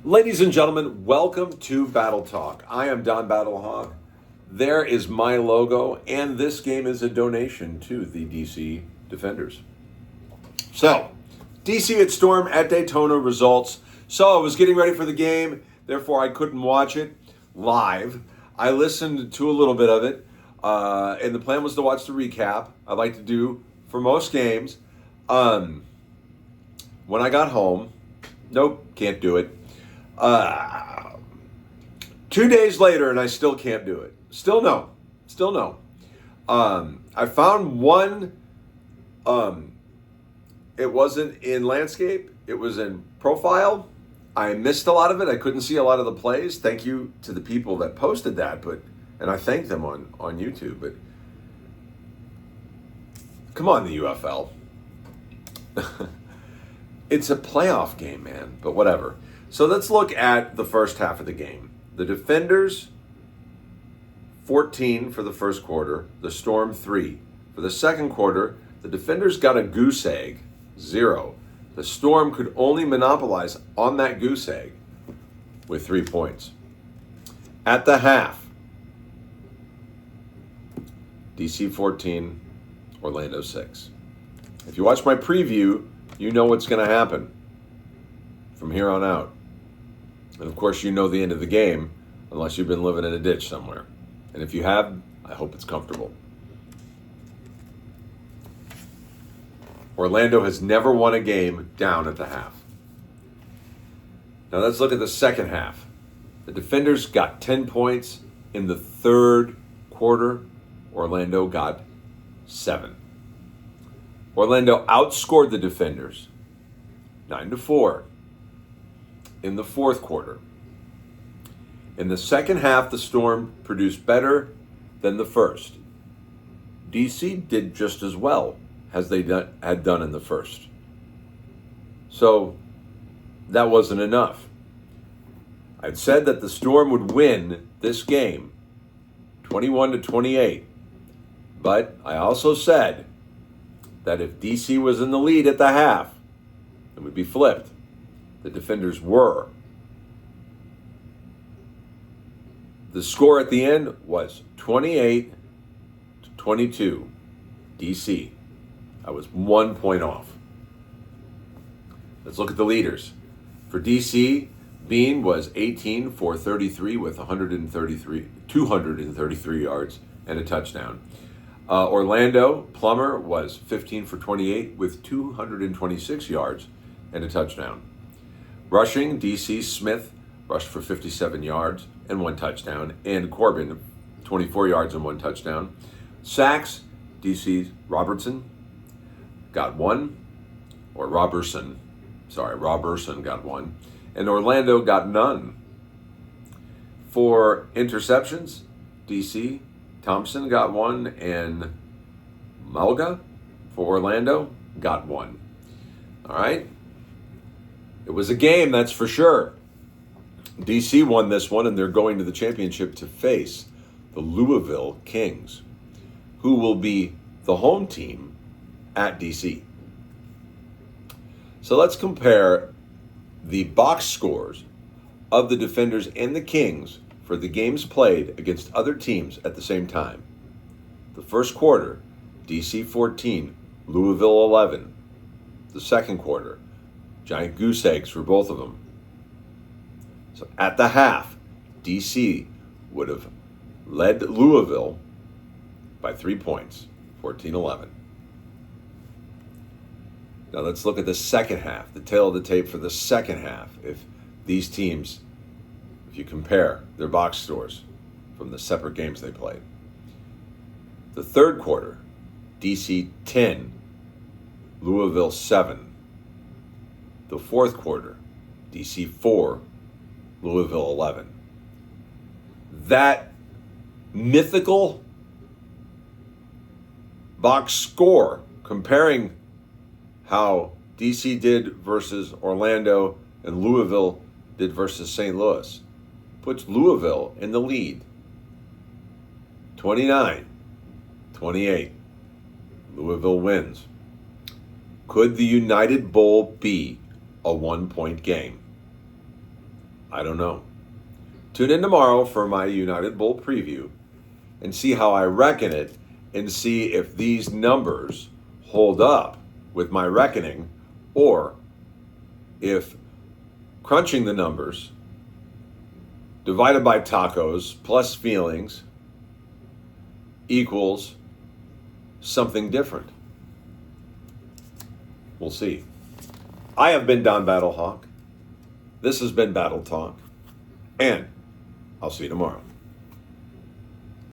Ladies and gentlemen, welcome to Battle Talk. I am Don Battlehawk. There is my logo, and this game is a donation to the DC Defenders. So, DC at Storm at Daytona results. So, I was getting ready for the game, therefore I couldn't watch it live. I listened to a little bit of it, and the plan was to watch the recap. I like to do for most games. When I got home, nope, can't do it. 2 days later, and I still can't do it. Still no. I found one. It wasn't in landscape. It was in profile. I missed a lot of it. I couldn't see a lot of the plays. Thank you to the people that posted that, and I thank them on YouTube. But come on, the UFL. It's a playoff game, man. But whatever. So let's look at the first half of the game. The Defenders, 14 for the first quarter. The Storm, 3. For the second quarter, the Defenders got a goose egg, 0. The Storm could only monopolize on that goose egg with 3 points. At the half, DC 14, Orlando 6. If you watch my preview, you know what's going to happen from here on out. And of course, you know the end of the game, unless you've been living in a ditch somewhere. And if you have, I hope it's comfortable. Orlando has never won a game down at the half. Now let's look at the second half. The Defenders got 10 points in the third quarter. Orlando got 7. Orlando outscored the Defenders 9-4 in the fourth quarter. In the second half, the Storm produced better than the first. DC did just as well as they had done in the first. So that wasn't enough. I'd said that the Storm would win this game 21-28. But I also said that if DC was in the lead at the half, it would be flipped. The Defenders were. The score at the end was 28-22, DC. I was 1 point off. Let's look at the leaders. For DC, Bean was 18 for 33 with 233 yards and a touchdown. Orlando Plummer was 15 for 28 with 226 yards and a touchdown. Rushing, DC Smith rushed for 57 yards and 1 touchdown. And Corbin, 24 yards and 1 touchdown. Sacks, DC's Robertson got 1. Or Robertson got 1. And Orlando got none. For interceptions, DC Thompson got 1. And Malga for Orlando got 1. All right. It was a game, that's for sure. DC won this one, and they're going to the championship to face the Louisville Kings, who will be the home team at DC. So let's compare the box scores of the Defenders and the Kings for the games played against other teams at the same time. The first quarter, DC 14, Louisville 11. The second quarter, giant goose eggs for both of them. So at the half, DC would have led Louisville by 3 points, 14-11. Now let's look at the second half, the tail of the tape for the second half. If these teams, if you compare their box scores from the separate games they played. The third quarter, DC 10, Louisville 7. The fourth quarter, DC 4, Louisville 11. That mythical box score comparing how DC did versus Orlando and Louisville did versus St. Louis puts Louisville in the lead. 29-28. Louisville wins. Could the United Bowl be a 1-point game? I don't know. Tune in tomorrow for my United Bull preview and see how I reckon it and see if these numbers hold up with my reckoning, or if crunching the numbers divided by tacos plus feelings equals something different. We'll see. I have been Don Battlehawk. This has been Battle Talk, and I'll see you tomorrow.